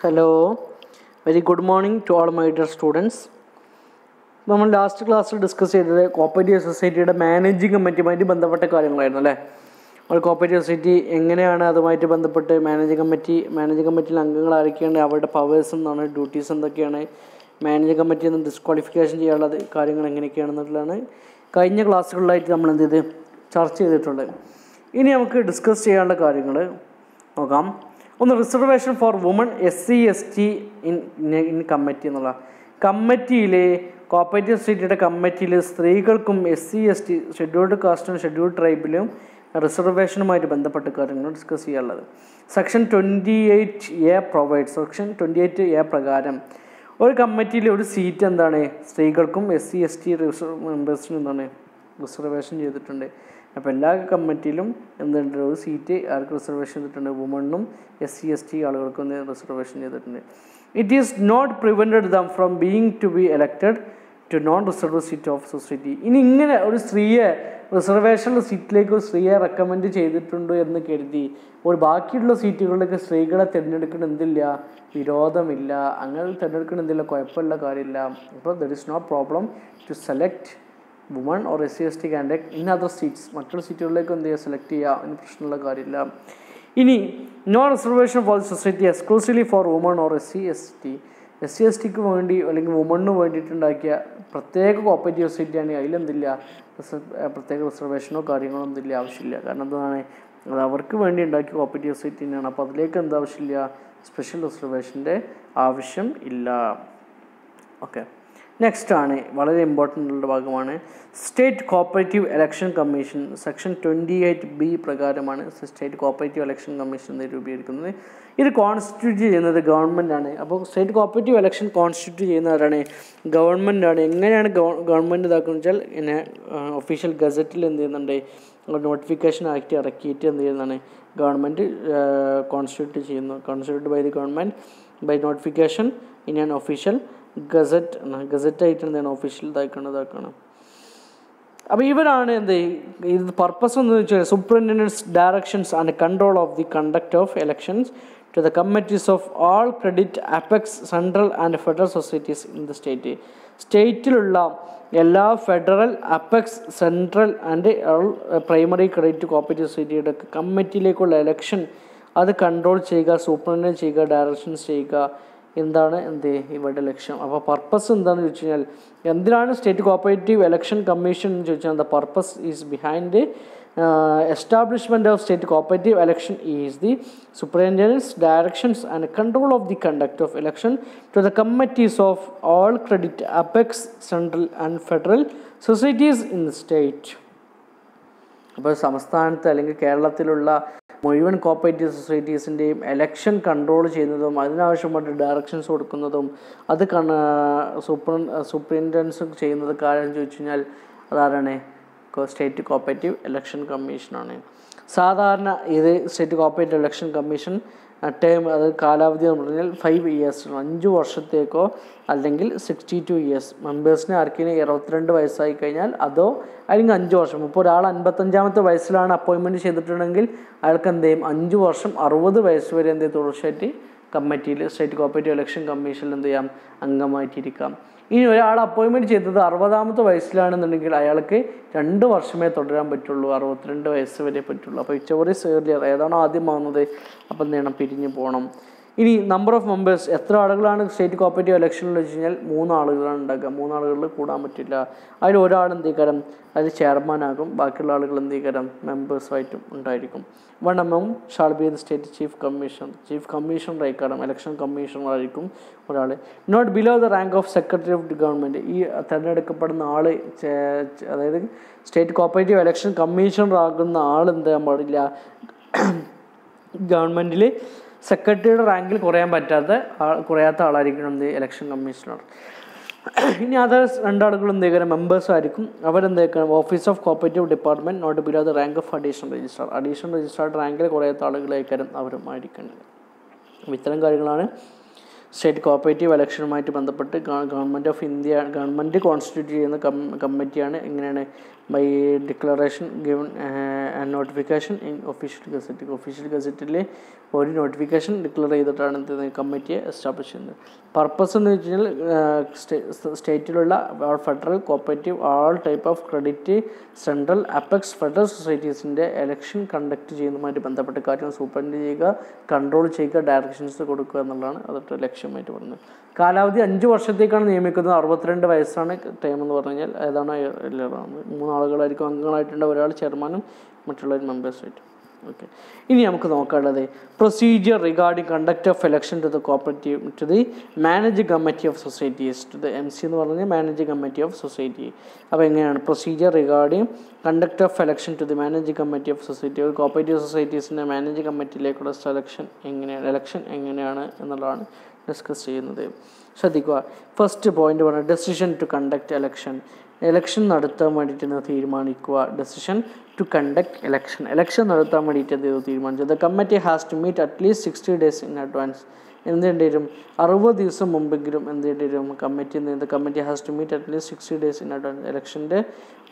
Hello, very good morning to all my dear students. നമ്മൾ last ക്ലാസ്സിൽ discuss ചെയ്തത് cooperative സൊസൈറ്റിയുടെ മാനേജിംഗ് കമ്മിറ്റിയുമായിട്ട് ബന്ധപ്പെട്ട കാര്യങ്ങളായിരുന്നു അല്ലേ. ഒരു കോപ്പറേറ്റീവ് സൊസൈറ്റി എങ്ങനെയാണ് അതുമായിട്ട് ബന്ധപ്പെട്ട് മാനേജിംഗ് കമ്മിറ്റിയിൽ അംഗങ്ങൾ ആരൊക്കെയാണ്, അവരുടെ പവേഴ്സും എന്താണ്, ഡ്യൂട്ടീസ് എന്തൊക്കെയാണ്, മാനേജിംഗ് കമ്മിറ്റിയിൽ നിന്ന് ഡിസ്ക്വാളിഫിക്കേഷൻ ചെയ്യാനുള്ള കാര്യങ്ങൾ എങ്ങനെയൊക്കെയാണെന്നുള്ളതാണ് കഴിഞ്ഞ ക്ലാസ്സുകളിലായിട്ട് നമ്മൾ എന്ത് ചെയ്ത് ചർച്ച ചെയ്തിട്ടുള്ളത്. ഇനി നമുക്ക് ഡിസ്കസ് ചെയ്യാനുള്ള കാര്യങ്ങൾ നോക്കാം. ഒന്ന്, reservation four woman SC/ST in committee എന്നുള്ള കമ്മിറ്റിയിൽ, കോപ്പറേറ്റീവ് സൊസൈറ്റിയുടെ കമ്മിറ്റിയിൽ സ്ത്രീകൾക്കും SC/ST ഷെഡ്യൂൾഡ് കാസ്റ്റും ഷെഡ്യൂൾഡ് ട്രൈബിലും റിസർവേഷനുമായിട്ട് ബന്ധപ്പെട്ട കാര്യങ്ങൾ ഡിസ്കസ് ചെയ്യാനുള്ളത്. Section 28A provide, section 28A പ്രകാരം ഒരു കമ്മിറ്റിയിൽ ഒരു സീറ്റ് എന്താണ് സ്ത്രീകൾക്കും SC/ST മെമ്പേഴ്സിനും എന്താണ് റിസർവേഷൻ ചെയ്തിട്ടുണ്ട്. അപ്പോൾ എല്ലാ കമ്മിറ്റിയിലും എന്തുണ്ട്, ഒരു സീറ്റ് ആർക്ക് റിസർവേഷൻ ചെയ്തിട്ടുണ്ട്, വുമണ്ണും SC/ST ആളുകൾക്കും റിസർവേഷൻ ചെയ്തിട്ടുണ്ട്. It is not prevented them from being to be elected to non reserve seat of society. ഇനി ഇങ്ങനെ ഒരു സ്ത്രീയെ റിസർവേഷനുള്ള സീറ്റിലേക്ക് ഒരു സ്ത്രീയെ റെക്കമെൻഡ് ചെയ്തിട്ടുണ്ട് എന്ന് കരുതി ഒരു ബാക്കിയുള്ള സീറ്റുകളിലേക്ക് സ്ത്രീകളെ തിരഞ്ഞെടുക്കുന്ന എന്തില്ല, വിരോധമില്ല. അങ്ങനെ തിരഞ്ഞെടുക്കുന്ന എന്തില്ല, കുഴപ്പമില്ല, കാര്യമില്ല. അപ്പോൾ there is no problem to select woman or SC/ST candidate in other seats. മറ്റുള്ള സീറ്റുകളിലേക്ക് എന്ത് ചെയ്യുക, സെലക്ട് ചെയ്യുക, അതിന് പ്രശ്നമുള്ള കാര്യമില്ല. ഇനി no reservation for society exclusively for women or SC/STക്ക് വേണ്ടി അല്ലെങ്കിൽ വുമണിന് വേണ്ടിയിട്ടുണ്ടാക്കിയ പ്രത്യേക കോപ്പറേറ്റീവ് സൊസൈറ്റിയാണ്. അതിലെന്തില്ല, പ്രത്യേക റിസർവേഷനോ കാര്യങ്ങളോ എന്തില്ല, ആവശ്യമില്ല. കാരണം എന്താണ്, അത് അവർക്ക് വേണ്ടി ഉണ്ടാക്കിയ കോപ്പറേറ്റീവ് സൊസൈറ്റി തന്നെയാണ്. അപ്പോൾ അതിലേക്ക് എന്താ ആവശ്യമില്ല, സ്പെഷ്യൽ റിസർവേഷൻ്റെ ആവശ്യം ഇല്ല. ഓക്കെ, നെക്സ്റ്റ് ആണ് വളരെ ഇമ്പോർട്ടൻ്റ് ഉള്ള ഭാഗമാണ് state cooperative election commission. Section 28B പ്രകാരമാണ് സ്റ്റേറ്റ് കോപ്പറേറ്റീവ് ഇലക്ഷൻ കമ്മീഷൻ രൂപീകരിക്കുന്നത്. ഇത് കോൺസ്റ്റിറ്റ്യൂട്ട് ചെയ്യുന്നത് ഗവൺമെൻറ്റാണ്. അപ്പോൾ സ്റ്റേറ്റ് കോപ്പറേറ്റീവ് ഇലക്ഷൻ കോൺസ്റ്റിറ്റ്യൂട്ട് ചെയ്യുന്നവരാണ് ഗവൺമെൻറ്റാണ്. എങ്ങനെയാണ് ഗവൺമെൻറ് ഇതാക്കുന്നത് വെച്ചാൽ, പിന്നെ ഒഫീഷ്യൽ ഗസറ്റിൽ എന്ത് ചെയ്യുന്നുണ്ട്, നോട്ടിഫിക്കേഷൻ ആക്ട് ഇറക്കിയിട്ട് എന്ത് ചെയ്യുന്നതാണ് ഗവൺമെൻറ് കോൺസ്റ്റിറ്റ്യൂട്ട് ചെയ്യുന്നു. Constitute by the government by notification in an official ഗസറ്റായിട്ട് എന്താണ് ഒഫീഷ്യൽ ഇതാക്കണം. അപ്പോൾ ഇവരാണ് ഇത് പർപ്പസ് എന്ന് വെച്ചാൽ superintendence directions and control of the conduct of elections to the committees of all credit apex central and federal societies in the state. സ്റ്റേറ്റിലുള്ള എല്ലാ federal, apex, central and primary credit cooperative സൊസൈറ്റിയുടെ കമ്മിറ്റിയിലേക്കുള്ള election അത് control ചെയ്യുക, സൂപ്രണ്ടൻഡ് ചെയ്യുക, directions ചെയ്യുക. എന്താണ് ഇവരുടെ ലക്ഷ്യം. അപ്പോൾ പർപ്പസ് എന്താണെന്ന് ചോദിച്ചു കഴിഞ്ഞാൽ, എന്തിനാണ് സ്റ്റേറ്റ് കോപ്പറേറ്റീവ് ഇലക്ഷൻ കമ്മീഷൻ എന്ന് ചോദിച്ചാൽ, the purpose is behind establishment of state cooperative election is the superintendence directions and control of the conduct of election to the committees of all credit apex central and federal societies in the state. അപ്പോൾ സംസ്ഥാനത്ത് അല്ലെങ്കിൽ കേരളത്തിലുള്ള മുഴുവൻ cooperative സൊസൈറ്റീസിൻ്റെയും election control ചെയ്യുന്നതും അതിനാവശ്യമായിട്ട് directions കൊടുക്കുന്നതും അത് സൂപ്രണ്ടൻസ് ചെയ്യുന്നത് കാര്യം ചോദിച്ചു കഴിഞ്ഞാൽ അതാരാണ്, സ്റ്റേറ്റ് കോപ്പറേറ്റീവ് ഇലക്ഷൻ കമ്മീഷനാണ്. സാധാരണ ഇത് state cooperative election commission term, അത് കാലാവധി എന്ന് പറഞ്ഞാൽ 5 years, 5 വർഷത്തേക്കോ അല്ലെങ്കിൽ 62 years. മെമ്പേഴ്സിന് ആർക്കിന് 22 വയസ്സായി കഴിഞ്ഞാൽ അതോ അല്ലെങ്കിൽ 5 വർഷം. ഇപ്പോൾ ഒരാൾ 55ാമത്തെ വയസ്സിലാണ് അപ്പോയിൻമെൻറ്റ് ചെയ്തിട്ടുണ്ടെങ്കിൽ അയാൾക്ക് എന്ത് ചെയ്യും, 5 വർഷം 60 വയസ്സ് വരെ എന്ത് ചെയ്യും തുടർച്ചയായിട്ട് കമ്മിറ്റിയിൽ സ്റ്റേറ്റ് കോപ്പറേറ്റീവ് ഇലക്ഷൻ കമ്മീഷനിൽ എന്ത് ചെയ്യാം, അംഗമായിട്ടിരിക്കാം. ഇനി ഒരാൾ അപ്പോയിൻമെൻറ്റ് ചെയ്തത് 60ാമത്തെ വയസ്സിലാണെന്നുണ്ടെങ്കിൽ അയാൾക്ക് 2 വർഷമേ തുടരാൻ പറ്റുള്ളൂ, 62 വയസ്സ് വരെ പറ്റുള്ളൂ. അപ്പോൾ വിച്ച് ഈസ് ഏർലിയർ, ഏതാണോ ആദ്യം ആവുന്നത് അപ്പോൾ എന്ത് ചെയ്യണം, പിരിഞ്ഞ് പോകണം. ഇനി നമ്പർ ഓഫ് മെമ്പേഴ്സ്, എത്ര ആളുകളാണ് സ്റ്റേറ്റ് കോപ്പറേറ്റീവ് ഇലക്ഷനിൽ വെച്ച് കഴിഞ്ഞാൽ 3 ആളുകളാണ് ഉണ്ടാക്കുക. 3 ആളുകളിൽ കൂടാൻ പറ്റില്ല. അതിൽ ഒരാൾ എന്ത് ചെയ്യണം, അതിൽ ചെയർമാനാകും, ബാക്കിയുള്ള ആളുകൾ എന്ത് ചെയ്യണം, മെമ്പേഴ്സായിട്ടും ഉണ്ടായിരിക്കും. 1 among shall be the state chief commissioner ആയിക്കാരം, ഇലക്ഷൻ കമ്മീഷണർ ആയിരിക്കും ഒരാൾ. Not below the rank of secretary of the government. ഈ തിരഞ്ഞെടുക്കപ്പെടുന്ന ആൾ, അതായത് സ്റ്റേറ്റ് കോപ്പറേറ്റീവ് ഇലക്ഷൻ കമ്മീഷണർ ആകുന്ന ആൾ എന്ത് ചെയ്യാൻ പാടില്ല, ഗവൺമെൻറ്റിൽ സെക്രട്ടറിയുടെ റാങ്കിൽ കുറയാത്ത ആളായിരിക്കണം ഇലക്ഷൻ കമ്മീഷണർ. ഇനി അതേഴ്സ് 2 ആളുകൾ എന്ത് ചെയ്യുക, മെമ്പേഴ്സ് ആയിരിക്കും. അവരെന്ത് ചെയ്യുക, office of cooperative department not below the rank of additional registrar റാങ്കിൽ കുറയാത്ത ആളുകളായിരിക്കും അവരും ആയിരിക്കേണ്ടത്. അപ്പോൾ ഇത്തരം കാര്യങ്ങളാണ് സ്റ്റേറ്റ് കോപ്പറേറ്റീവ് ഇലക്ഷനുമായിട്ട് ബന്ധപ്പെട്ട് government of India, government constitute ചെയ്യുന്ന കമ്മിറ്റിയാണ് എങ്ങനെയാണ് by declaration given and notification in official gazette. Official gazette ഒരു നോട്ടിഫിക്കേഷൻ ഡിക്ലെയർ ചെയ്തിട്ടാണ് എന്ത് കമ്മിറ്റിയെ എസ്റ്റാബ്ലിഷ് ചെയ്യുന്നത്. പർപ്പസ് എന്ന് വെച്ച് കഴിഞ്ഞാൽ സ്റ്റേറ്റിലുള്ള federal cooperative all type of credit central apex federal സൊസൈറ്റീസിൻ്റെ എലക്ഷൻ കണ്ടക്ട് ചെയ്യുന്നതുമായിട്ട് ബന്ധപ്പെട്ട കാര്യങ്ങൾ സൂപ്പറിൻഡ് ചെയ്യുക, കൺട്രോൾ ചെയ്യുക, ഡയറക്ഷൻസ് കൊടുക്കുക എന്നുള്ളതാണ് അതിൻ്റെ ലക്ഷ്യമായിട്ട് പറയുന്നത്. കാലാവധി 5 വർഷത്തേക്കാണ് നിയമിക്കുന്നത്. 62 വയസ്സാണ് ടൈം എന്ന് പറഞ്ഞു കഴിഞ്ഞാൽ. ഏതാണ് 3 ആളുകളായിരിക്കും അംഗങ്ങളായിട്ടുണ്ട്, ഒരാൾ ചെയർമാനും മറ്റുള്ളവർ മെമ്പേഴ്സായിട്ട്. ഓക്കെ, ഇനി നമുക്ക് നോക്കാനുള്ളത് procedure regarding conduct of election to the cooperative to the managing committee of societies to the MC എന്ന് പറഞ്ഞാൽ മാനേജിംഗ് കമ്മിറ്റി ഓഫ് സൊസൈറ്റി. അപ്പോൾ എങ്ങനെയാണ് procedure regarding conduct of election to the managing committee of society? ഒരു cooperative സൊസൈറ്റീസിൻ്റെ managing കമ്മിറ്റിയിലേക്കുള്ള election എങ്ങനെയാണ് എന്നുള്ളതാണ് discuss ചെയ്യുന്നത്. ശ്രദ്ധിക്കുക. ഫസ്റ്റ് പോയിന്റ് പറഞ്ഞാൽ ഡെസിഷൻ ടു കണ്ടക്ട് എലക്ഷൻ നടത്താൻ വേണ്ടിയിട്ട് തീരുമാനിക്കുക. ഡെസിഷൻ ടു കണ്ടക്ട് എലക്ഷൻ നടത്താൻ വേണ്ടിയിട്ട് എന്ത് ചെയ്തു തീരുമാനിച്ചു. The committee has to meet at least 60 days in advance. എന്ത് ചെയ്യേണ്ടി വരും? 60 ദിവസം മുമ്പെങ്കിലും എന്ത് ചെയ്യേണ്ടി വരും? Committee has to meet at least 60 days in advance. ഇലക്ഷൻ്റെ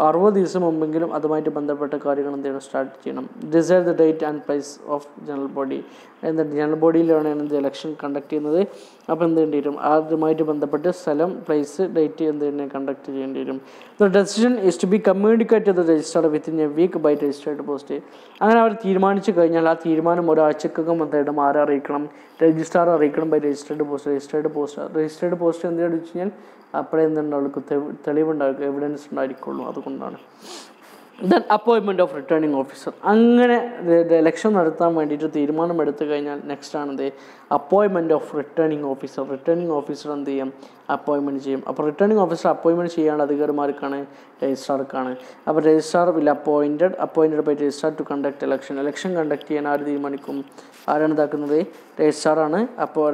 60 ദിവസം മുമ്പെങ്കിലും അതുമായിട്ട് ബന്ധപ്പെട്ട കാര്യങ്ങൾ എന്ത് ചെയ്യണം? സ്റ്റാർട്ട് ചെയ്യണം. Decide the date and place of general body. എന്നിട്ട് ജനറൽ ബോഡിയിലാണ് എന്ത് ഇലക്ഷൻ കണ്ടക്ട് ചെയ്യുന്നത്. അപ്പോൾ എന്ത് ചെയ്യേണ്ടി വരും? അതുമായിട്ട് ബന്ധപ്പെട്ട് സ്ഥലം, പ്ലേസ്, ഡേറ്റ് എന്ത് തന്നെ കണ്ടക്ട് ചെയ്യേണ്ടി വരും. The decision is to be communicate to the registrar within a week by registered post. അങ്ങനെ അവർ തീരുമാനിച്ചു കഴിഞ്ഞാൽ ആ തീരുമാനം ഒരാഴ്ചക്കകം എന്തായിട്ടും ആരെ അറിയിക്കണം? രജിസ്ട്രാർ അറിയിക്കണം ബൈ രജിസ്റ്റേർഡ് പോസ്റ്റ് എന്തിനാണെന്ന് വെച്ച് കഴിഞ്ഞാൽ അപ്പോഴേ എന്തുണ്ടാവും? തെളിവുണ്ടായിരിക്കും, എവിഡൻസ് ഉണ്ടായിരിക്കുള്ളൂ. അതുകൊണ്ടാണ്. Then appointment of returning officer. അങ്ങനെ ഇലക്ഷൻ നടത്താൻ വേണ്ടിയിട്ട് തീരുമാനമെടുത്തു കഴിഞ്ഞാൽ നെക്സ്റ്റ് ആണെന്ത്? അപ്പോയിൻമെൻറ്റ് ഓഫ് റിട്ടേണിംഗ് ഓഫീസർ എന്ത് ചെയ്യും? അപ്പോയിൻമെൻറ്റ് ചെയ്യും. അപ്പോൾ റിട്ടേണിംഗ് ഓഫീസർ അപ്പോയിൻമെൻറ്റ് ചെയ്യാനുള്ള അധികാരമാർക്കാണ്? രജിസ്ട്രാർക്കാണ്. അപ്പോൾ registrar will appointed by registrar to conduct election conduct ചെയ്യാൻ ആര് തീരുമാനിക്കും? ആരാണ് ഇതാക്കുന്നത്? രജിസ്ട്രാറാണ്. അപ്പോൾ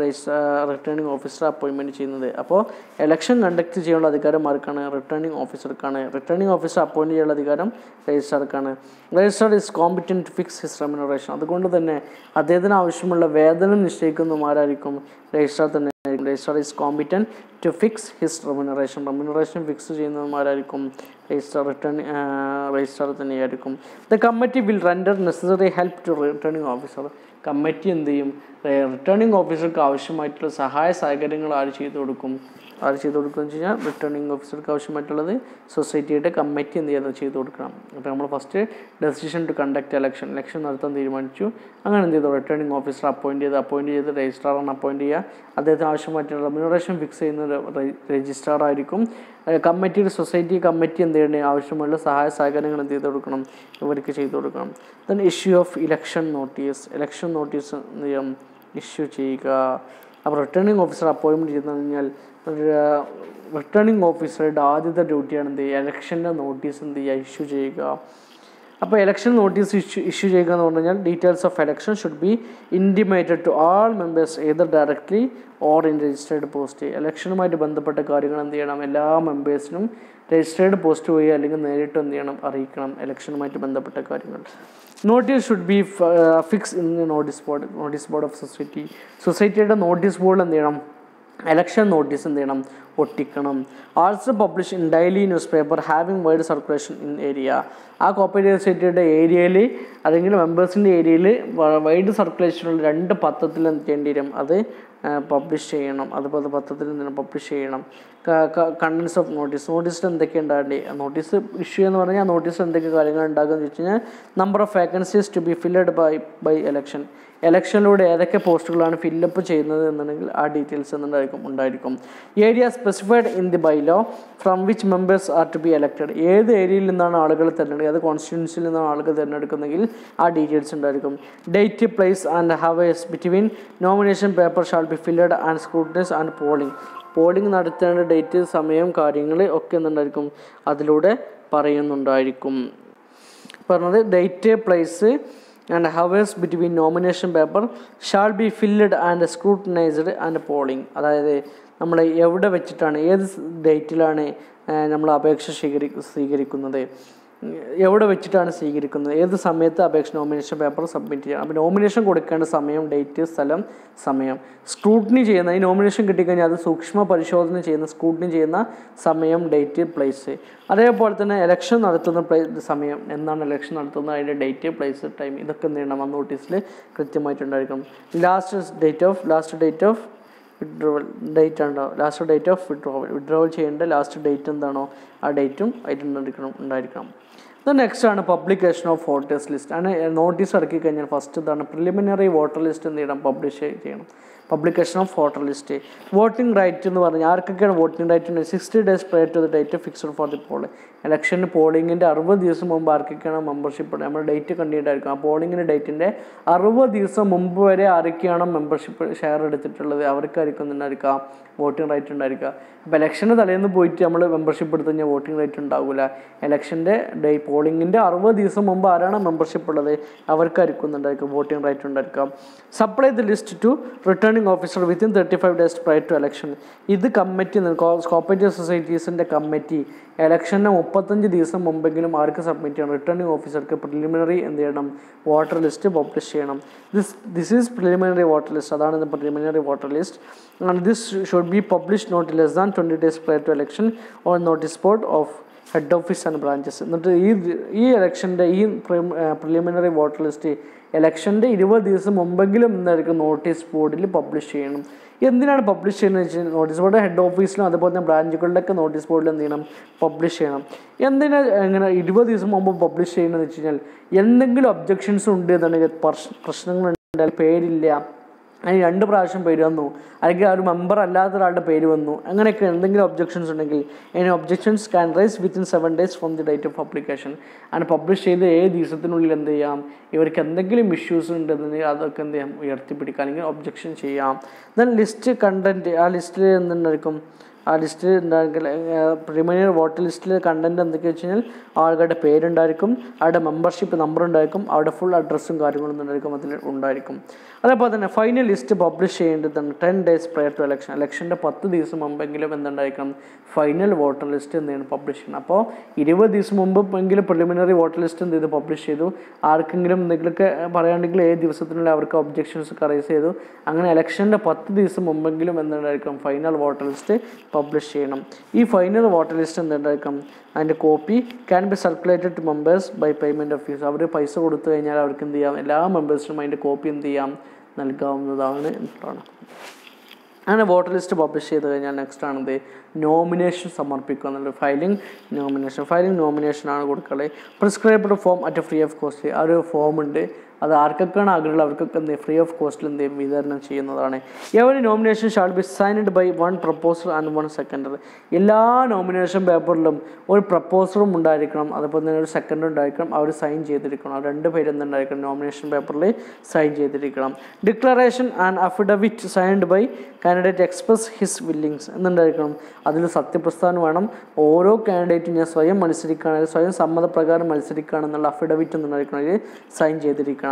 റിട്ടേണിംഗ് ഓഫീസർ അപ്പോയിൻമെൻറ്റ് ചെയ്യുന്നത്. അപ്പോൾ ഇലക്ഷൻ കണ്ടക്ട് ചെയ്യാനുള്ള അധികാരം ആർക്കാണ്? റിട്ടേണിംഗ് ഓഫീസർക്കാണ്. റിട്ടേണിംഗ് ഓഫീസർ അപ്പോയിൻറ്റ് ചെയ്യാനുള്ള അധികാരം രജിസ്ട്രാർക്കാണ്. Registrar is competent to fix his remuneration. അതുകൊണ്ട് തന്നെ അദ്ദേഹത്തിന് ആവശ്യമുള്ള വേതനം നിശ്ചയിക്കുന്നതും ആരായിരിക്കും? രജിസ്ട്രാർ തന്നെ. Registrar is competent to fix his remuneration fix ചെയ്യുന്നതും ആരായിരിക്കും? രജിസ്ട്രാർ തന്നെയായിരിക്കും. The committee will render necessary help to returning officer. Committee എന്ത് ചെയ്യും? റിട്ടേണിംഗ് ഓഫീസർക്ക് ആവശ്യമായിട്ടുള്ള സഹായ സഹകരണങ്ങൾ ആര് ചെയ്തു കൊടുക്കും എന്ന് വെച്ച് കഴിഞ്ഞാൽ റിട്ടേണിംഗ് ഓഫീസർക്ക് ആവശ്യമായിട്ടുള്ളത് സൊസൈറ്റിയുടെ കമ്മിറ്റി എന്ത് ചെയ്യുന്നത് ചെയ്തു കൊടുക്കണം. അപ്പോൾ നമ്മൾ first decision to conduct election നടത്താൻ തീരുമാനിച്ചു. അങ്ങനെ എന്ത് ചെയ്തു? റിട്ടേണിംഗ് ഓഫീസർ അപ്പോയിൻറ്റ് ചെയ്ത് രജിസ്ട്രാറാണ് അപ്പോയിൻറ്റ് ചെയ്യുക. അദ്ദേഹത്തിന് ആവശ്യമായിട്ടുള്ള റെമ്യൂണറേഷൻ ഫിക്സ് ചെയ്യുന്നത് രജിസ്ട്രാർ ആയിരിക്കും. സൊസൈറ്റി കമ്മിറ്റി എന്ത് ചെയ്യേണ്ടത്? ആവശ്യമുള്ള സഹായ സഹകരണങ്ങൾ എന്ത് ചെയ്ത് കൊടുക്കണം? ഇവർക്ക് ചെയ്തു കൊടുക്കണം. Then issue of election notice എന്ത് ചെയ്യണം? ഇഷ്യൂ ചെയ്യുക. അപ്പോൾ റിട്ടേണിംഗ് ഓഫീസർ അപ്പോയിൻമെൻറ്റ് ചെയ്തു കഴിഞ്ഞാൽ റിട്ടേണിംഗ് ഓഫീസറുടെ ആദ്യത്തെ ഡ്യൂട്ടിയാണ് എന്ത് ചെയ്യുക? ഇലക്ഷൻ്റെ നോട്ടീസ് എന്ത് ചെയ്യുക? ഇഷ്യൂ ചെയ്യുക. അപ്പോൾ ഇലക്ഷൻ നോട്ടീസ് ഇഷ്യൂ ചെയ്യുക എന്ന് പറഞ്ഞു കഴിഞ്ഞാൽ details of election should be intimated to all members either directly or in registered post. ഇലക്ഷനുമായിട്ട് ബന്ധപ്പെട്ട കാര്യങ്ങൾ എന്ത് ചെയ്യണം? എല്ലാ മെമ്പേഴ്സിനും രജിസ്റ്റേർഡ് പോസ്റ്റ് വഴി അല്ലെങ്കിൽ നേരിട്ട് എന്ത് ചെയ്യണം? അറിയിക്കണം ഇലക്ഷനുമായിട്ട് ബന്ധപ്പെട്ട കാര്യങ്ങൾ. Notice should be fix in notice board of സൊസൈറ്റിയുടെ നോട്ടീസ് ബോർഡിൽ എന്ത് ചെയ്യണം? ഇലക്ഷൻ നോട്ടീസ് എന്ത് ചെയ്യണം? ഒട്ടിക്കണം. Also publish in daily newspaper having wide circulation in area. ആ കോപ്പറേറ്റീവ് സൊസൈറ്റിയുടെ ഏരിയയിൽ അല്ലെങ്കിൽ മെമ്പേഴ്സിൻ്റെ ഏരിയയിൽ വൈഡ് സർക്കുലേഷനുള്ള 2 പത്രത്തിൽ എന്ത് ചെയ്യേണ്ടി വരും? അത് പബ്ലിഷ് ചെയ്യണം. അതുപോലെ പത്രത്തിൽ എന്തെങ്കിലും പബ്ലിഷ് ചെയ്യണം. കണ്ടൻസ് ഓഫ് നോട്ടീസിൽ എന്തൊക്കെ ഉണ്ടാകേണ്ടത്? നോട്ടീസ് ഇഷ്യൂ എന്ന് പറഞ്ഞാൽ നോട്ടീസിൽ എന്തൊക്കെ കാര്യങ്ങൾ ഉണ്ടാകുമെന്ന് വെച്ച് കഴിഞ്ഞാൽ number of vacancies to be filled by ഇലക്ഷനിലൂടെ ഏതൊക്കെ പോസ്റ്റുകളാണ് ഫില്ലപ്പ് ചെയ്യുന്നത് എന്നുണ്ടെങ്കിൽ ആ ഡീറ്റെയിൽസ് ഉണ്ടായിരിക്കും. Area specified in the bylaw from which members are to be elected. ഏത് ഏരിയയിൽ നിന്നാണ് ആളുകൾ തിരഞ്ഞെടുക്കുക, ഏത് കോൺസ്റ്റിറ്റ്യുവൻസിയിൽ നിന്നാണ് ആളുകൾ തിരഞ്ഞെടുക്കുന്നെങ്കിൽ ആ ഡീറ്റെയിൽസ് ഉണ്ടായിരിക്കും. Date, place and hours between nomination paper shall be filled and scrutinise and polling നടത്തേണ്ട ഡേറ്റ്, സമയം, കാര്യങ്ങൾ ഒക്കെ എന്തുണ്ടായിരിക്കും? അതിലൂടെ പറയുന്നുണ്ടായിരിക്കും. പറഞ്ഞത് date, place and hours between nomination paper shall be filled and scrutinized and polling. അതായത് നമ്മൾ എവിടെ വെച്ചിട്ടാണ്, ഏത് ഡേറ്റിലാണ് നമ്മൾ അപേക്ഷ സ്വീകരിക്കുന്നത്, എവിടെ വെച്ചിട്ടാണ് സ്വീകരിക്കുന്നത്, ഏത് സമയത്ത് അപേക്ഷ നോമിനേഷൻ പേപ്പർ സബ്മിറ്റ് ചെയ്യണം. അപ്പോൾ നോമിനേഷൻ കൊടുക്കേണ്ട സമയം, ഡേറ്റ്, സ്ഥലം, സമയം. സ്ക്രൂട്ടിനി ചെയ്യുന്ന ഈ നോമിനേഷൻ കിട്ടിക്കഴിഞ്ഞാൽ അത് സൂക്ഷ്മ പരിശോധന ചെയ്യുന്ന സ്ക്രൂട്ടിനി ചെയ്യുന്ന സമയം, ഡേറ്റ്, പ്ലേസ്. അതേപോലെ തന്നെ ഇലക്ഷൻ നടത്തുന്ന സമയം, എന്നാണ് ഇലക്ഷൻ നടത്തുന്നത്, അതിൻ്റെ ഡേറ്റ്, പ്ലേസ്, ടൈം, ഇതൊക്കെ എന്ത് ചെയ്യണം ആ നോട്ടീസിൽ കൃത്യമായിട്ടുണ്ടായിരിക്കണം. Last date of withdrawal date ഉണ്ടാവും. ലാസ്റ്റ് ഡേറ്റ് ഓഫ് വിഡ്രോവൽ ചെയ്യേണ്ട ലാസ്റ്റ് ഡേറ്റ് എന്താണോ ആ ഡേറ്റും ഉണ്ടായിരിക്കണം. നെക്സ്റ്റ് ആണ് പബ്ലിക്കേഷൻ ഓഫ് വോട്ടേഴ്സ് ലിസ്റ്റ്. ആണ് നോട്ടീസ് ഇറക്കി കഴിഞ്ഞാൽ ഫസ്റ്റ് ഇതാണ് പ്രിലിമിനറി വോട്ടർ ലിസ്റ്റ് എന്ത് ചെയ്യണം, പബ്ലിഷ് ചെയ്യണം. Publication of voter list. Voting right എന്ന് പറഞ്ഞാൽ ആർക്കൊക്കെയാണ് വോട്ടിംഗ് റൈറ്റ് ഉണ്ട്? 60 days prior to the date fixed for the poll. ഇലക്ഷന് പോളിങ്ങിൻ്റെ 60 ദിവസം മുമ്പ് ആർക്കൊക്കെയാണ് മെമ്പർഷിപ്പ് ഉണ്ട്? നമ്മൾ ഡേറ്റ് കണ്ടിട്ടായിരിക്കും. ആ പോളിങ്ങിൻ്റെ ഡേറ്റിൻ്റെ 60 ദിവസം മുമ്പ് വരെ ആരൊക്കെയാണോ മെമ്പർഷിപ്പ് ഷെയർ എടുത്തിട്ടുള്ളത് അവർക്കായിരിക്കും ഉണ്ടായിരിക്കുക വോട്ടിംഗ് റൈറ്റ് ഉണ്ടായിരിക്കുക. അപ്പോൾ ഇലക്ഷന് തലേന്ന് പോയിട്ട് നമ്മൾ മെമ്പർഷിപ്പ് എടുത്തു കഴിഞ്ഞാൽ വോട്ടിംഗ് റൈറ്റ് ഉണ്ടാവില്ല. ഇലക്ഷൻ്റെ പോളിങ്ങിൻ്റെ 60 ദിവസം മുമ്പ് ആരാണ് മെമ്പർഷിപ്പ് ഉള്ളത് അവർക്കായിരിക്കും ഉണ്ടായിരിക്കും വോട്ടിംഗ് റൈറ്റ് ഉണ്ടായിരിക്കാം. Supply the list to returning officer within 35 days prior to election. ഇത് കമ്മിറ്റി, കോപ്പറേറ്റീവ് സൊസൈറ്റീസിൻ്റെ കമ്മിറ്റി ഇലക്ഷന് 35 ദിവസം മുമ്പെങ്കിലും ആർക്ക് സബ്മിറ്റ് ചെയ്യണം? റിട്ടേണിംഗ് ഓഫീസർക്ക് പ്രിലിമിനറി എന്ത് ചെയ്യണം, വോട്ടർ ലിസ്റ്റ് പബ്ലിഷ് ചെയ്യണം. This is preliminary voter list. അതാണ് preliminary voter list. And this should be publish not less than 20 days prior to election on notice board of head office and branches. എന്നിട്ട് ഈ ഇലക്ഷൻ്റെ ഈ preliminary voter list ഇലക്ഷൻ്റെ 20 ദിവസം മുമ്പെങ്കിലും എന്തായിരിക്കും notice ബോർഡിൽ പബ്ലിഷ് ചെയ്യണം. എന്തിനാണ് പബ്ലിഷ് ചെയ്യുന്നത് വെച്ച് കഴിഞ്ഞാൽ നോട്ടീസ് ബോർഡ് ഹെഡ് ഓഫീസിലും അതുപോലെ തന്നെ ബ്രാഞ്ചുകളിലൊക്കെ നോട്ടീസ് ബോർഡിൽ എന്ത് ചെയ്യണം, പബ്ലിഷ് ചെയ്യണം. എന്തിനാ ഇങ്ങനെ 20 ദിവസം മുമ്പ് പബ്ലിഷ് ചെയ്യണമെന്ന് വെച്ച് കഴിഞ്ഞാൽ എന്തെങ്കിലും ഒബ്ജെക്ഷൻസ് ഉണ്ട് എന്നുണ്ടെങ്കിൽ, പ്രശ്നങ്ങളുണ്ടെങ്കിൽ, പേരില്ല, അതിന് 2 പ്രാവശ്യം പേര് വന്നു, അല്ലെങ്കിൽ ആ ഒരു മെമ്പർ അല്ലാത്ത ഒരാളുടെ പേര് വന്നു, അങ്ങനെയൊക്കെ എന്തെങ്കിലും ഒബ്ജെക്ഷൻസ് ഉണ്ടെങ്കിൽ any objections can rice within 7 days from the date of publication. അങ്ങനെ പബ്ലിഷ് ചെയ്ത് 7 ദിവസത്തിനുള്ളിൽ എന്ത് ചെയ്യാം, ഇവർക്ക് എന്തെങ്കിലും ഇഷ്യൂസ് ഉണ്ടെന്നുണ്ടെങ്കിൽ അതൊക്കെ എന്ത് ചെയ്യാം, ഉയർത്തിപ്പിടിക്കുക അല്ലെങ്കിൽ ഒബ്ജെക്ഷൻ ചെയ്യാം. ദെൻ ലിസ്റ്റ് കണ്ടൻറ്റ്, ആ ലിസ്റ്റിൽ എന്തുണ്ടായിരിക്കും, ആ ലിസ്റ്റ് ഉണ്ടായിരിക്കും പ്രിലിമിനറി വോട്ടർ ലിസ്റ്റിൽ കണ്ടൻറ്റ് എന്തൊക്കെയാ വെച്ച് കഴിഞ്ഞാൽ ആളുകളുടെ പേരുണ്ടായിരിക്കും, അവരുടെ മെമ്പർഷിപ്പ് നമ്പർ ഉണ്ടായിരിക്കും, അവരുടെ ഫുൾ അഡ്രസ്സും കാര്യങ്ങളും ഉണ്ടായിരിക്കും അതിൽ ഉണ്ടായിരിക്കും. അതേപോലെ തന്നെ ഫൈനൽ ലിസ്റ്റ് പബ്ലിഷ് ചെയ്യേണ്ടതാണ് 10 days prior to election. ഇലക്ഷൻ്റെ 10 ദിവസം മുമ്പെങ്കിലും എന്തുണ്ടായിരിക്കണം, ഫൈനൽ വോട്ടർ ലിസ്റ്റ് എന്ത് ചെയ്യണം, പബ്ലിഷ് ചെയ്യണം. അപ്പോൾ 20 ദിവസം മുമ്പെങ്കിലും പ്രിലിമിനറി വോട്ടർ ലിസ്റ്റ് എന്ത് ചെയ്തു, പബ്ലിഷ് ചെയ്തു. ആർക്കെങ്കിലും എന്തെങ്കിലുമൊക്കെ പറയുകയാണെങ്കിൽ 7 ദിവസത്തിനുള്ളിൽ അവർക്ക് ഒബ്ജെക്ഷൻസ് റൈസ് ചെയ്തു. അങ്ങനെ ഇലക്ഷൻ്റെ 10 ദിവസം മുമ്പെങ്കിലും എന്തുണ്ടായിരിക്കും, ഫൈനൽ വോട്ടർ ലിസ്റ്റ് പബ്ലിഷ് ചെയ്യണം. ഈ ഫൈനൽ വോട്ടർ ലിസ്റ്റ് എന്തുണ്ടായിരിക്കും, അതിൻ്റെ copy can be circulated to members by payment of fees. അവർ പൈസ കൊടുത്തു കഴിഞ്ഞാൽ അവർക്ക് എന്ത് ചെയ്യാം, എല്ലാ മെമ്പേഴ്സിനും അതിൻ്റെ കോപ്പി എന്ത് ചെയ്യാം, നൽകാവുന്നതാണ് എന്നാണ്. അങ്ങനെ വോട്ടർ ലിസ്റ്റ് പബ്ലിഷ് ചെയ്ത് കഴിഞ്ഞാൽ നെക്സ്റ്റ് ആണെന്ത്, നോമിനേഷൻ സമർപ്പിക്കുക എന്നുള്ളത്. ഫയലിംഗ് നോമിനേഷനാണ് കൊടുക്കുന്നത്. Prescribed form at free of cost. ആ ഒരു ഫോം ഉണ്ട്, അത് ആർക്കൊക്കെയാണ് ആഗ്രഹമുള്ള അവർക്കൊക്കെ എന്ത് ഫ്രീ ഓഫ് കോസ്റ്റിൽ എന്ത് ചെയ്യും, വിതരണം ചെയ്യുന്നതാണ്. Every nomination shall be signed by 1 proposer and 1 seconder. എല്ലാ നോമിനേഷൻ പേപ്പറിലും ഒരു പ്രപ്പോസറും ഉണ്ടായിരിക്കണം, അതുപോലെ തന്നെ ഒരു സെക്കൻഡർ ഉണ്ടായിരിക്കണം. അവർ സൈൻ ചെയ്തിരിക്കണം. 2 പേര് എന്തുണ്ടായിരിക്കണം, നോമിനേഷൻ പേപ്പറിൽ സൈൻ ചെയ്തിരിക്കണം. Declaration and affidavit signed by candidate express his willingness എന്നുണ്ടായിരിക്കണം. അതിൽ സത്യപ്രസ്താവന വേണം. ഓരോ കാൻഡിഡേറ്റും ഞാൻ സ്വയം മത്സരിക്കുകയാണ്, സ്വയം സമ്മതപ്രകാരം മത്സരിക്കുകയാണെന്നുള്ള അഫിഡവിറ്റ് എന്നുണ്ടായിരിക്കണം, അതിൽ സൈൻ ചെയ്തിരിക്കണം.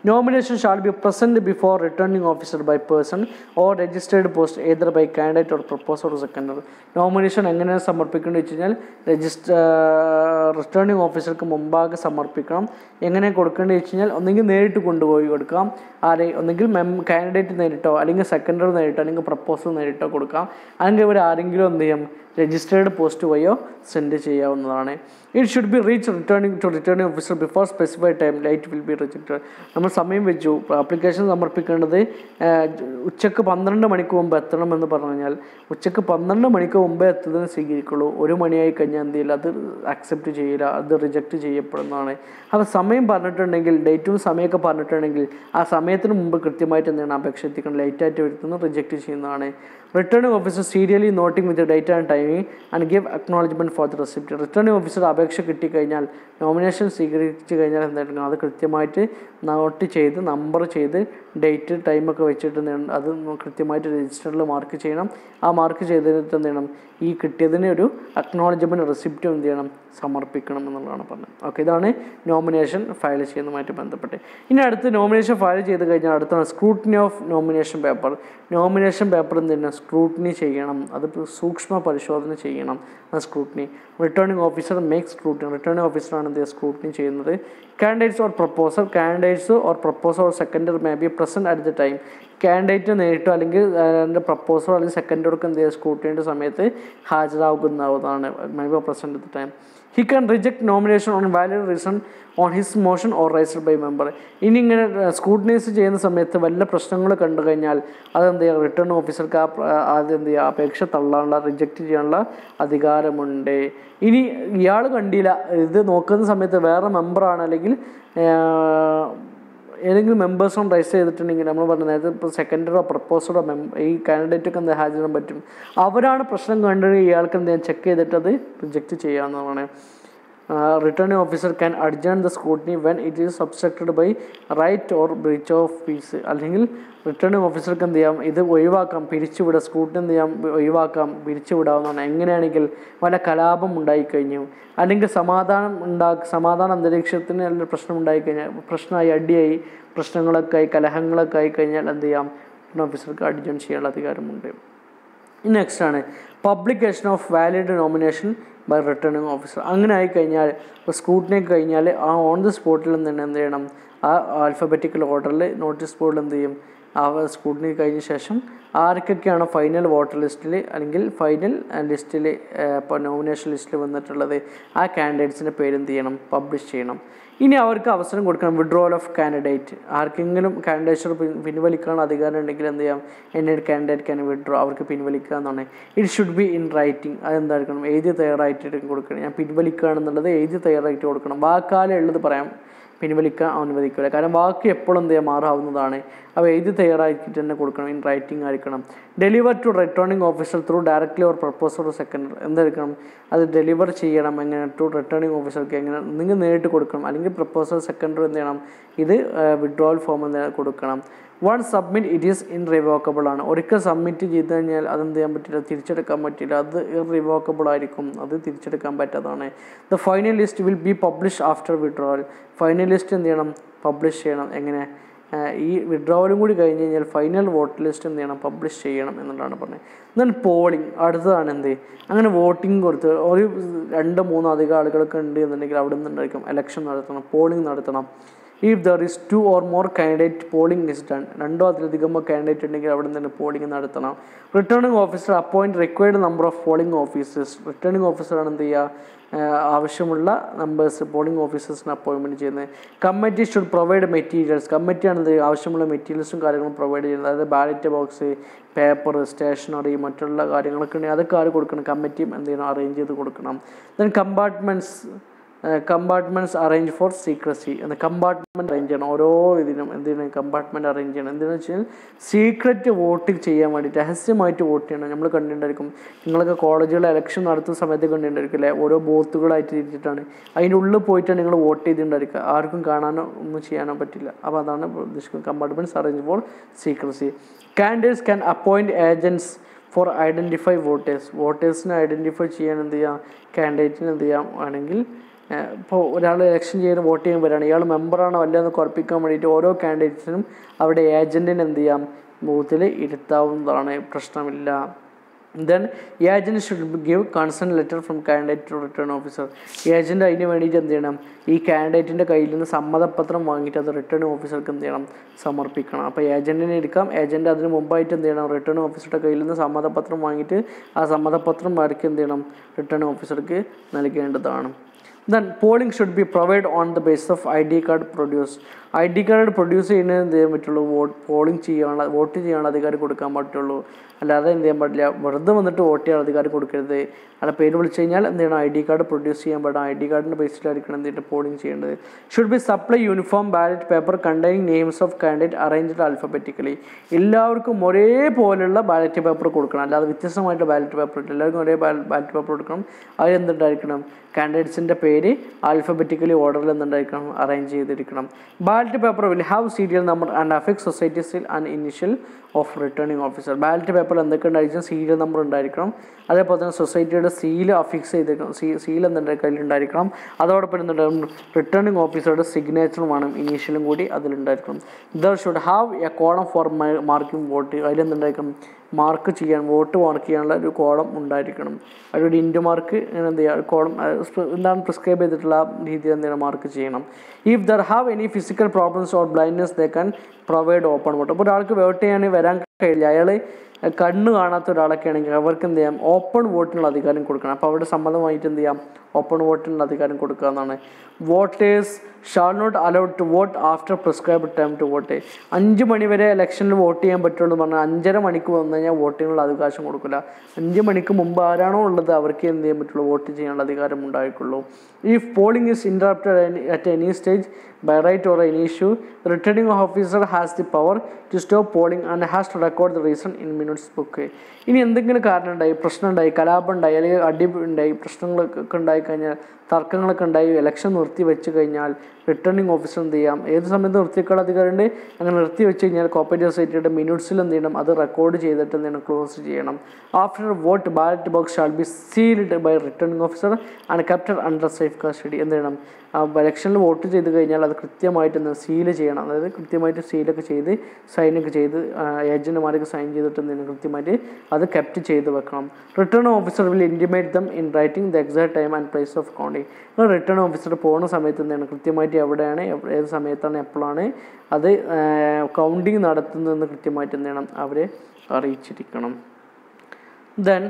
Nomination shall be present before returning officer by person or registered post either by candidate or proposer or seconder. Nomination എങ്ങനെയാണ് സമർപ്പിക്കേണ്ടത് വെച്ച് കഴിഞ്ഞാൽ റിട്ടേണിംഗ് ഓഫീസർക്ക് മുമ്പാകെ സമർപ്പിക്കണം. എങ്ങനെ കൊടുക്കേണ്ടത് വെച്ച് കഴിഞ്ഞാൽ ഒന്നെങ്കിൽ നേരിട്ട് കൊണ്ടുപോയി കൊടുക്കാം, ഒന്നെങ്കിൽ കാൻഡിഡേറ്റ് നേരിട്ടോ അല്ലെങ്കിൽ സെക്കൻഡർ നേരിട്ടോ അല്ലെങ്കിൽ പ്രപ്പോസൽ നേരിട്ടോ കൊടുക്കാം. അല്ലെങ്കിൽ ഇവർ ആരെങ്കിലും എന്ത് ചെയ്യും, രജിസ്റ്റേർഡ് പോസ്റ്റ് വഴിയോ സെൻഡ് ചെയ്യാവുന്നതാണ്. It should B reach returning officer before specified time. Light will be rejected. നമ്മൾ സമയം വെച്ചു. ആപ്ലിക്കേഷൻ സമർപ്പിക്കേണ്ടത് ഉച്ചക്ക് 12 മണിക്ക് മുമ്പ് എത്തണമെന്ന് പറഞ്ഞു കഴിഞ്ഞാൽ ഉച്ചക്ക് 12 മണിക്ക് മുമ്പേ എത്തുന്നതിന് സ്വീകരിക്കുള്ളൂ. 1 മണിയായി കഴിഞ്ഞാൽ എന്ത് ചെയ്യില്ല, അത് അക്സെപ്റ്റ് ചെയ്യില്ല, അത് റിജക്റ്റ് ചെയ്യപ്പെടുന്നതാണ്. അപ്പോൾ സമയം പറഞ്ഞിട്ടുണ്ടെങ്കിൽ, ഡേറ്റും സമയമൊക്കെ പറഞ്ഞിട്ടുണ്ടെങ്കിൽ ആ സമയത്തിന് മുമ്പ് കൃത്യമായിട്ട് എന്താണ് അപേക്ഷ എത്തിക്കണം. ലേറ്റായിട്ട് വരുത്തുന്നത് റിജക്റ്റ് ചെയ്യുന്നതാണ്. Returning officer സീരിയലി noting with date and timing and give acknowledgement for the receipt. Returning officer അപേക്ഷ കിട്ടിക്കഴിഞ്ഞാൽ, നോമിനേഷൻ സ്വീകരിച്ചു കഴിഞ്ഞാൽ എന്തായിരിക്കണം, അത് കൃത്യമായിട്ട് നോട്ട് ചെയ്ത് നമ്പർ ചെയ്ത് ഡേറ്റ് ടൈമൊക്കെ വെച്ചിട്ട് അത് കൃത്യമായിട്ട് രജിസ്റ്ററിൽ മാർക്ക് ചെയ്യണം. ആ മാർക്ക് ചെയ്തിട്ട് എന്ത് ചെയ്യണം, ഈ കിട്ടിയതിന് ഒരു അക്നോളജ്മെൻറ്റ് റെസിപ്റ്റും എന്ത് ചെയ്യണം, സമർപ്പിക്കണം എന്നുള്ളതാണ് പറഞ്ഞത്. ഓക്കെ, ഇതാണ് നോമിനേഷൻ ഫയൽ ചെയ്യുന്നതുമായിട്ട് ബന്ധപ്പെട്ട്. ഇനി അടുത്ത് നോമിനേഷൻ ഫയൽ ചെയ്ത് കഴിഞ്ഞാൽ അടുത്താണ് scrutiny of nomination paper. Nomination paper എന്ത് ചെയ്യണം, സ്ക്രൂട്ടിനി ചെയ്യണം, അത് സൂക്ഷ്മ പരിശോധന ചെയ്യണം. Scrutiny returning officer make scrutiny, returning ഓഫീസറാണ് എന്ത് ചെയ്യുക, സ്ക്രൂട്ടിനി ചെയ്യുന്നത്. Candidates or proposer or seconder may be present at the time. Candidate നേരിട്ടോ അല്ലെങ്കിൽ അതിൻ്റെ പ്രപ്പോസറോ അല്ലെങ്കിൽ സെക്കൻഡർക്ക് എന്ത് ചെയ്യുക, സ്ക്രൂട്ടിനിയുടെ സമയത്ത് ഹാജരാകുന്നതാണ്. May be present at the time. He can reject nomination on valid reason on his motion or raised by member. ഇനി ഇങ്ങനെ സ്ക്രൂട്ടിനൈസ് ചെയ്യുന്ന സമയത്ത് വല്ല പ്രശ്നങ്ങൾ കണ്ടു കഴിഞ്ഞാൽ അതെന്ത് ചെയ്യുക, റിട്ടേൺ ഓഫീസർക്ക് അത് എന്ത് ചെയ്യുക, അപേക്ഷ തള്ളാനുള്ള റിജക്റ്റ് ചെയ്യാനുള്ള അധികാരമുണ്ട്. ഇനി ഇയാൾ കണ്ടില്ല, ഇത് നോക്കുന്ന സമയത്ത് വേറെ മെമ്പറാണ് അല്ലെങ്കിൽ ഏതെങ്കിലും മെമ്പേഴ്സും രജിസ്റ്റർ ചെയ്തിട്ടുണ്ടെങ്കിൽ നമ്മൾ പറഞ്ഞ നേരത്തെ ഇപ്പോൾ സെക്കൻഡറോ പ്രപ്പോസറോ ഈ കാൻഡിഡേറ്റൊക്കെ എന്താ ഹാജരാൻ പറ്റും. അവരാണ് പ്രശ്നം കണ്ടത്, ഇയാൾക്ക് എന്ത് ചെയ്യാൻ ചെക്ക് ചെയ്തിട്ട് അത് റിജക്റ്റ് ചെയ്യാവുന്നതാണ്. Returning officer can adjourn the scrutiny when it is subjected by right or breach of peace. അല്ലെങ്കിൽ റിട്ടേണിംഗ് ഓഫീസർക്ക് എന്ത് ചെയ്യാം, ഇത് ഒഴിവാക്കാം, പിരിച്ചുവിടാം, സ്ക്രൂട്ടിനി എന്ത് ചെയ്യാം, ഒഴിവാക്കാം, പിരിച്ചുവിടാവുന്നതാണ്. എങ്ങനെയാണെങ്കിൽ വല്ല കലാപം ഉണ്ടായിക്കഴിഞ്ഞു അല്ലെങ്കിൽ സമാധാന അന്തരീക്ഷത്തിന് നല്ല പ്രശ്നം ഉണ്ടായിക്കഴിഞ്ഞാൽ, പ്രശ്നമായി അടിയായി പ്രശ്നങ്ങളൊക്കെ ആയി കലഹങ്ങളൊക്കെ ആയി കഴിഞ്ഞാൽ എന്ത് ചെയ്യാം, റിട്ടേണിംഗ് ഓഫീസർക്ക് അഡ്ജേൺ ചെയ്യാനുള്ള അധികാരമുണ്ട്. നെക്സ്റ്റ് ആണ് publication of valid nomination by returning officer. അങ്ങനെ ആയിക്കഴിഞ്ഞാൽ ഇപ്പോൾ സ്ക്രൂട്ടിനി കഴിഞ്ഞാൽ ആ ഓൺ ദി സ്പോട്ടിൽ തന്നെ എന്ത് ചെയ്യണം, ആ ആൽഫബറ്റിക്കൽ ഓർഡറിൽ നോട്ടീസ് ബോർഡിൽ എന്ത് ചെയ്യും, ആ സ്ക്രൂട്ടിനി കഴിഞ്ഞ ശേഷം ആർക്കൊക്കെയാണ് ഫൈനൽ വോട്ടർ ലിസ്റ്റിൽ അല്ലെങ്കിൽ ഫൈനൽ ലിസ്റ്റിൽ ഇപ്പോൾ നോമിനേഷൻ ലിസ്റ്റിൽ വന്നിട്ടുള്ളത് ആ കാൻഡിഡേറ്റ്സിൻ്റെ പേര് എന്ത് ചെയ്യണം, പബ്ലിഷ് ചെയ്യണം. ഇനി അവർക്ക് അവസരം കൊടുക്കണം വിഡ്രോവൽ ഓഫ് കാൻഡിഡേറ്റ്. ആർക്കെങ്കിലും കാൻഡിഡേച്ചർ പിൻവലിക്കാനുള്ള അധികാരം ഉണ്ടെങ്കിൽ എന്ത് ചെയ്യാം, എൻ്റെ കാൻഡിഡേറ്റ് ക്യാൻ വിഡ്രോ, അവർക്ക് പിൻവലിക്കുക എന്നാണ്. It should be in writing, അതെന്തായിരിക്കണം, എഴുതി തയ്യാറായിട്ട് കൊടുക്കണം. ഞാൻ പിൻവലിക്കുകയാണെന്നുള്ളത് എഴുതി തയ്യാറായിട്ട് കൊടുക്കണം. വാക്കാലേ ഉള്ളത് പറയാം, പിൻവലിക്കാൻ അനുവദിക്കില്ല. കാരണം വാക്ക് എപ്പോഴും എന്ത് ചെയ്യാൻ മാറാവുന്നതാണ്. അപ്പോൾ എഴുതി തയ്യാറാക്കിയിട്ട് തന്നെ കൊടുക്കണം, ഇൻ റൈറ്റിംഗ് ആയിരിക്കണം. Deliver to returning officer through directly or proposer or seconder. എന്തായിരിക്കണം, അത് ഡെലിവർ ചെയ്യണം എങ്ങനെ, ടു റിട്ടേണിംഗ് ഓഫീസർക്ക് എങ്ങനെ, നിങ്ങൾ നേരിട്ട് കൊടുക്കണം, അല്ലെങ്കിൽ പ്രപ്പോസർ സെക്കൻഡർ എന്ത് ചെയ്യണം, ഇത് വിഡ്രോവൽ ഫോം എന്ത് കൊടുക്കണം. വൺ സബ്മിറ്റ് ഇറ്റ് ഈസ് ഇൻറിവോക്കബിൾ ആണ്. ഒരിക്കൽ സബ്മിറ്റ് ചെയ്ത് കഴിഞ്ഞാൽ അതെന്ത് ചെയ്യാൻ പറ്റില്ല, തിരിച്ചെടുക്കാൻ പറ്റില്ല, അത് ഇറിവോക്കബിൾ ആയിരിക്കും, അത് തിരിച്ചെടുക്കാൻ പറ്റാത്തതാണ്. The final list will be publish after withdrawal. Final list എന്ത് ചെയ്യണം, പബ്ലിഷ് ചെയ്യണം. എങ്ങനെ, ഈ വിഡ്രോവലും കൂടി കഴിഞ്ഞ് കഴിഞ്ഞാൽ ഫൈനൽ വോട്ട് ലിസ്റ്റ് എന്ത് ചെയ്യണം, പബ്ലിഷ് ചെയ്യണം എന്നുള്ളതാണ് പറഞ്ഞത്. ദെൻ പോളിംഗ്, അടുത്തതാണ് എന്ത്, അങ്ങനെ വോട്ടിംഗ് കൊടുത്ത് ഒരു 2-3 അധികം ആളുകളൊക്കെ ഉണ്ട് എന്നുണ്ടെങ്കിൽ അവിടെ നിന്നുണ്ടായിരിക്കും ഇലക്ഷൻ നടത്തണം, പോളിംഗ് നടത്തണം. If there is 2 or more candidate polling is done, 2 അതിലധികമോ കാൻഡിഡേറ്റ് ഉണ്ടെങ്കിൽ അവിടെ നിന്ന് പോളിംഗ് നടത്തണം. Returning officer appoint required number of polling officers. Returning ഓഫീസറാണ് എന്ത് ചെയ്യുക, ആവശ്യമുള്ള നമ്പേഴ്സ് പോളിംഗ് ഓഫീസേഴ്സിന് അപ്പോയിൻമെൻറ്റ് ചെയ്യുന്നത്. Committee should provide materials. കമ്മിറ്റിയാണ് എന്ത് ആവശ്യമുള്ള മെറ്റീരിയൽസും കാര്യങ്ങളും പ്രൊവൈഡ് ചെയ്യുന്നത്. അതായത് ബാലറ്റ് ബോക്സ്, പേപ്പർ, സ്റ്റേഷനറി, മറ്റുള്ള കാര്യങ്ങളൊക്കെ ഉണ്ടെങ്കിൽ അതൊക്കെ ആര് കൊടുക്കണം, കമ്മിറ്റിയും എന്ത് ചെയ്യണം, അറേഞ്ച് ചെയ്ത് കൊടുക്കണം. Then compartments arrange for secrecy. എന്ന കമ്പാർട്ട്മെൻറ്റ് അറേഞ്ച് ചെയ്യണം, ഓരോ ഇതിനും എന്ത് ചെയ്യണം, കമ്പാർട്ട്മെൻറ്റ് അറേഞ്ച് ചെയ്യണം. എന്താണെന്ന് വെച്ചാൽ സീക്രറ്റ് വോട്ടിംഗ് ചെയ്യാൻ വേണ്ടിയിട്ട് രഹസ്യമായിട്ട് വോട്ട് ചെയ്യണം. നമ്മൾ കണ്ടിട്ടുണ്ടായിരിക്കും, നിങ്ങളൊക്കെ കോളേജുകളിൽ ഇലക്ഷൻ നടത്തുന്ന സമയത്ത് കണ്ടിട്ടുണ്ടായിരിക്കും അല്ലേ, ഓരോ ബൂത്തുകളായിട്ട് തിരിച്ചിട്ടാണ്, അതിൻ്റെ ഉള്ളിൽ പോയിട്ടാണ് നിങ്ങൾ വോട്ട് ചെയ്തിട്ടുണ്ടായിരിക്കുക, ആർക്കും കാണാനോ ഒന്നും ചെയ്യാനോ പറ്റില്ല. അപ്പോൾ അതാണ് ഉദ്ദേശിക്കുന്നത്, compartments arrange for secrecy. Candidates can appoint agents for identify വോട്ടേഴ്സിനെ ഐഡൻറ്റിഫൈ ചെയ്യാൻ എന്ത് ചെയ്യാം, കാൻഡിഡേറ്റിന് എന്ത് ചെയ്യാം ആണെങ്കിൽ, ഇപ്പോൾ ഒരാൾ ഇലക്ഷൻ ചെയ്യാൻ വോട്ട് ചെയ്യാൻ വരികയാണ്, ഇയാൾ മെമ്പറാണോ അല്ലയെന്ന് ഉറപ്പിക്കാൻ വേണ്ടിയിട്ട് ഓരോ കാൻഡിഡേറ്റ്സിനും അവിടെ ഏജൻറ്റിന് എന്ത് ചെയ്യാം, ബൂത്തിൽ ഇരുത്താവുന്നതാണ്, പ്രശ്നമില്ല. Then agent should give concern letter from candidate to return officer. Agent അതിന് വേണ്ടിയിട്ട് എന്ത് ചെയ്യണം, ഈ കാൻഡിഡേറ്റിൻ്റെ കയ്യിൽ നിന്ന് സമ്മതപത്രം വാങ്ങിയിട്ട് അത് റിട്ടേൺ ഓഫീസർക്ക് എന്ത് ചെയ്യണം, സമർപ്പിക്കണം. അപ്പോൾ ഏജൻറ്റിനെ എടുക്കാം, ഏജൻറ്റ് അതിന് മുമ്പായിട്ട് എന്ത് ചെയ്യണം, റിട്ടേൺ ഓഫീസറുടെ കയ്യിൽ നിന്ന് സമ്മതപത്രം വാങ്ങിയിട്ട് ആ സമ്മതപത്രം ആർക്ക് എന്ത് ചെയ്യണം, റിട്ടേൺ ഓഫീസർക്ക് നൽകേണ്ടതാണ്. Then polling should be provided on the basis of ID card produced. ID card produce ചെയ്യുന്നതിന് എന്ത് ചെയ്യാൻ പറ്റുള്ളൂ, വോട്ട് ചെയ്യാനുള്ള അധികാരം കൊടുക്കാൻ പറ്റുള്ളൂ. അല്ലാതെ എന്ത് ചെയ്യാൻ പാടില്ല, വെറുതെ വന്നിട്ട് വോട്ട് ചെയ്യാൻ അധികാരം കൊടുക്കരുത്. അവിടെ പേര് വിളിച്ച് കഴിഞ്ഞാൽ എന്ത് ചെയ്യണം, ID കാർഡ് പ്രൊഡ്യൂസ് ചെയ്യാൻ പാടില്ല. ID കാർഡിൻ്റെ ബേസിലായിരിക്കണം എന്ത് ചെയ്തിട്ട് പോളിംഗ് ചെയ്യേണ്ടത്. Should be supply uniform ballot paper containing names of candidate arranged alphabetically. എല്ലാവർക്കും ഒരേപോലെയുള്ള ബാലറ്റ് പേപ്പർ കൊടുക്കണം, അല്ലാതെ വ്യത്യസ്തമായിട്ട് ബാലറ്റ് പേപ്പർ ഇല്ല, എല്ലാവർക്കും ഒരേ ബാലറ്റ് പേപ്പർ കൊടുക്കണം. അതിലെന്തുണ്ടായിരിക്കണം, കാൻഡിഡേറ്റ്സിൻ്റെ പേര് ആൽഫബറ്റിക്കലി ഓർഡറിൽ എന്തുണ്ടായിരിക്കണം, അറേഞ്ച് ചെയ്തിരിക്കണം. Ballot paper will have serial number and affix society seal and initial of returning officer. Ballot പേപ്പറിൽ എന്തൊക്കെ ഉണ്ടായിരിക്കും? സീരിയൽ നമ്പർ ഉണ്ടായിരിക്കണം, അതേപോലെ തന്നെ സൊസൈറ്റിയുടെ സീൽ അഫിക്സ് ചെയ്തിരിക്കണം, സീൽ എന്തുണ്ടായിരിക്കും അതിലുണ്ടായിരിക്കണം. അതോടൊപ്പം എന്തുണ്ടാകും? റിട്ടേണിംഗ് ഓഫീസറുടെ സിഗ്നേച്ചറും വേണം, ഇനീഷ്യലും കൂടി അതിലുണ്ടായിരിക്കണം. There should have a column for marking vote. അതിലെന്തുണ്ടായിരിക്കണം? മാർക്ക് ചെയ്യാൻ, വോട്ട് മാർക്ക് ചെയ്യാനുള്ള ഒരു കോളം ഉണ്ടായിരിക്കണം. അതിലൊരു ഇൻറ്റു മാർക്ക് അങ്ങനെ എന്ത് ചെയ്യുക, കോളം എന്താണ് പ്രിസ്ക്രൈബ് ചെയ്തിട്ടുള്ള രീതിയിൽ എന്ത് ചെയ്യണം? മാർക്ക് ചെയ്യണം. If there have any physical problems or blindness they can provide open vote. അപ്പോൾ ഒരാൾക്ക് വോട്ട് ചെയ്യാൻ വരാൻ കഴിയില്ല, അയാൾ കണ്ണ് കാണാത്ത ഒരാളൊക്കെ ആണെങ്കിൽ അവർക്ക് എന്ത് ചെയ്യാം? ഓപ്പൺ വോട്ടിനുള്ള അധികാരം കൊടുക്കണം. അപ്പോൾ അവിടെ സമ്മതമായിട്ട് എന്ത് ചെയ്യാം? ഓപ്പൺ വോട്ടിനുള്ള അധികാരം കൊടുക്കുക എന്നാണ്. Voters shall not allowed to vote after prescribed time to vote. 5 മണി വരെ ഇലക്ഷനിൽ വോട്ട് ചെയ്യാൻ പറ്റുള്ളൂ എന്ന് പറഞ്ഞാൽ 5:30 മണിക്ക് വന്നു കഴിഞ്ഞാൽ വോട്ടിനുള്ള അവകാശം കൊടുക്കില്ല. 5 മണിക്ക് മുമ്പ് ആരാണോ ഉള്ളത് അവർക്ക് എന്ത് ചെയ്യാൻ പറ്റുള്ളൂ? വോട്ട് ചെയ്യാനുള്ള അധികാരം ഉണ്ടായിരിക്കുള്ളൂ. If polling is interrupted at any stage by right or any issue, the returning officer has the power to stop polling and has to record the reason in minutes book. ഇനി എന്തെങ്കിലും കാരണം ഉണ്ടായി, പ്രശ്നം ഉണ്ടായി, കലാപം ഉണ്ടായി, അല്ലെങ്കിൽ അടി ഉണ്ടായി, പ്രശ്നങ്ങളൊക്കെ ഉണ്ടായിക്കഴിഞ്ഞാൽ, തർക്കങ്ങളൊക്കെ ഉണ്ടായി, ഇലക്ഷൻ നിർത്തി വെച്ച് കഴിഞ്ഞാൽ റിട്ടേണിംഗ് ഓഫീസർ എന്ത് ചെയ്യാം? ഏത് സമയത്ത് നിർത്തിവെക്കാനുള്ള അധികാരമുണ്ട്. അങ്ങനെ നിർത്തി വെച്ച് കഴിഞ്ഞാൽ കോപ്പറേറ്റീവ് സൊസൈറ്റിയുടെ മിനിറ്റ്സിൽ എന്ത് ചെയ്യണം? അത് റെക്കോർഡ് ചെയ്തിട്ട് എന്ത് ചെയ്യണം? ക്ലോസ് ചെയ്യണം. After vote ballot box shall be sealed by returning officer and kepted under safe custody. എന്ത് ചെയ്യണം? ഇലക്ഷനിൽ വോട്ട് ചെയ്ത് കഴിഞ്ഞാൽ അത് കൃത്യമായിട്ട് സീല് ചെയ്യണം. അതായത് കൃത്യമായിട്ട് സീലൊക്കെ ചെയ്ത് സൈനൊക്കെ ചെയ്ത് ഏജൻറ്റുമാരൊക്കെ സൈൻ ചെയ്തിട്ട് എന്തെങ്കിലും കൃത്യമായിട്ട് അത് കെപ്റ്റ് ചെയ്ത് വെക്കണം. Return officer will intimate them in writing the exact time and place of counting. Return officer പോകുന്ന സമയത്ത് എന്താണ് കൃത്യമായിട്ട് എവിടെയാണ്, ഏത് സമയത്താണ്, എപ്പോഴാണ് അത് കൗണ്ടിങ് നടത്തുന്നതെന്ന് കൃത്യമായിട്ട് എന്ത് ചെയ്യണം? അവരെ അറിയിച്ചിരിക്കണം. ദെൻ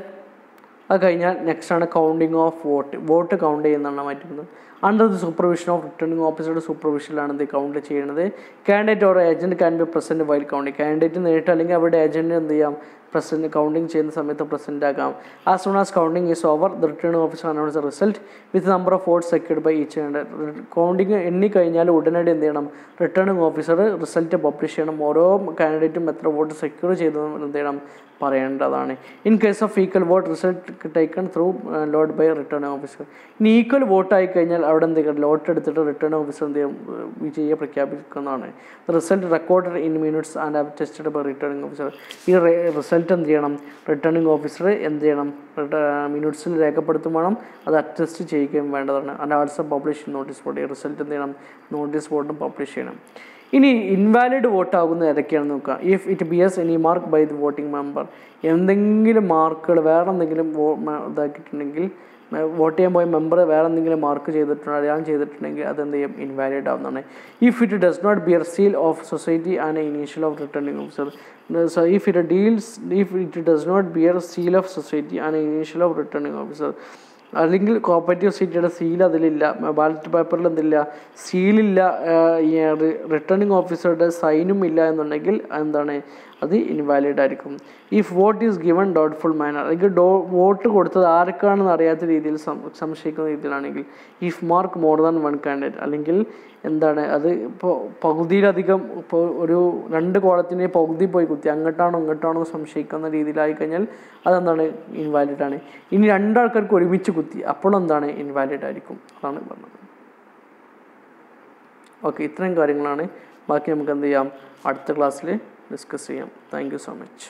അത് കഴിഞ്ഞാൽ നെക്സ്റ്റ് ആണ് counting of vote. Vote count ചെയ്യുന്നതാണ് മാറ്റുന്നത്. Under the supervision of returning ഓഫീസറുടെ സൂപ്പർവിഷനിലാണ് ഇത് കൗണ്ട് ചെയ്യുന്നത്. Candidate or agent can be present while counting. Candidate നേരിട്ട് അല്ലെങ്കിൽ അവരുടെ ഏജൻറ്റ് എന്ത് ചെയ്യാം? പ്രസൻറ്റ് കൗണ്ടിങ് ചെയ്യുന്ന സമയത്ത് പ്രസൻറ്റ് ആക്കാം. As soon as counting is over the returning officer announce the result with number of votes secured by each candidate. Counting എണ്ണി കഴിഞ്ഞാൽ ഉടനടി എന്ത് ചെയ്യണം? റിട്ടേണിംഗ് ഓഫീസർ റിസൾട്ട് പബ്ലിഷ് ചെയ്യണം. ഓരോ കാൻഡിഡേറ്റും എത്ര വോട്ട് സെക്യൂർ ചെയ്തതെന്ന് എന്ത് ചെയ്യണം? പറയേണ്ടതാണ്. In case of equal vote result taken through lot by returning officer. ഇനി ഈക്വൽ വോട്ട് ആയി കഴിഞ്ഞാൽ അവിടെ എന്ത് ചെയ്യണം? ലോട്ട് എടുത്തിട്ട് റിട്ടേണിംഗ് ഓഫീസർ എന്ത് ചെയ്യും? വിജയിയെ പ്രഖ്യാപിക്കുന്നതാണ്. Result recorded in minutes and tested by returning officer. ഈ റിസൾട്ട് എന്ത് ചെയ്യണം? റിട്ടേണിംഗ് ഓഫീസർ എന്ത് ചെയ്യണം? മിനിറ്റ്സിൽ രേഖപ്പെടുത്തും വേണം, അത് അറ്റസ്റ്റ് ചെയ്യുകയും വേണ്ടതാണ്. And also publish notice board. ഈ റിസൾട്ട് എന്ത് ചെയ്യണം? നോട്ടീസ് ബോർഡിലും പബ്ലിഷ് ചെയ്യണം. ഇനി ഇൻവാലിഡ് വോട്ട് ആകുന്നത് ഏതൊക്കെയാണെന്ന് നോക്കുക. If it bears any mark by the voting member. എന്തെങ്കിലും മാർക്കുകൾ വേറെ എന്തെങ്കിലും ഇതാക്കിയിട്ടുണ്ടെങ്കിൽ, വോട്ട് ചെയ്യാൻ പോയ മെമ്പർ വേറെ എന്തെങ്കിലും മാർക്ക് ചെയ്തിട്ടുണ്ടോ, അയാൾ ചെയ്തിട്ടുണ്ടെങ്കിൽ അതെന്ത് ചെയ്യും? ഇൻവാലിഡ് ആവുന്നതാണ്. If it does not bear seal of society and initial of returning officer. So if it does not bear seal of society and initial of returning officer, അല്ലെങ്കിൽ കോപ്പറേറ്റീവ് സൊസൈറ്റിയുടെ സീൽ അതിലില്ല, ബാലറ്റ് പേപ്പറിൽ എന്തില്ല? സീലില്ല, returning ഓഫീസറുടെ സൈനും ഇല്ല എന്നുണ്ടെങ്കിൽ എന്താണ്? അത് invalid ആയിരിക്കും. If vote is given doubtful manner, അല്ലെങ്കിൽ വോട്ട് കൊടുത്തത് ആർക്കാണെന്ന് അറിയാത്ത രീതിയിൽ സംശയിക്കുന്ന രീതിയിലാണെങ്കിൽ, if mark more than one candidate, അല്ലെങ്കിൽ എന്താണ് അത് ഇപ്പോൾ പകുതിയിലധികം, ഇപ്പോൾ ഒരു 2 കോളത്തിന് പകുതി പോയി കുത്തി അങ്ങോട്ടാണോ ഇങ്ങോട്ടാണോ സംശയിക്കുന്ന രീതിയിലായി കഴിഞ്ഞാൽ അതെന്താണ്? ഇൻവാലിഡ് ആണ്. ഇനി 2 ആൾക്കാർക്ക് ഒരുമിച്ച് കുത്തി അപ്പോഴെന്താണ്? ഇൻവാലിഡ് ആയിരിക്കും. അതാണ് പറഞ്ഞത്. ഓക്കെ, ഇത്രയും കാര്യങ്ങളാണ്. ബാക്കി നമുക്ക് എന്ത് ചെയ്യാം? അടുത്ത ക്ലാസ്സിൽ ഡിസ്കസ് ചെയ്യാം. Thank you so much.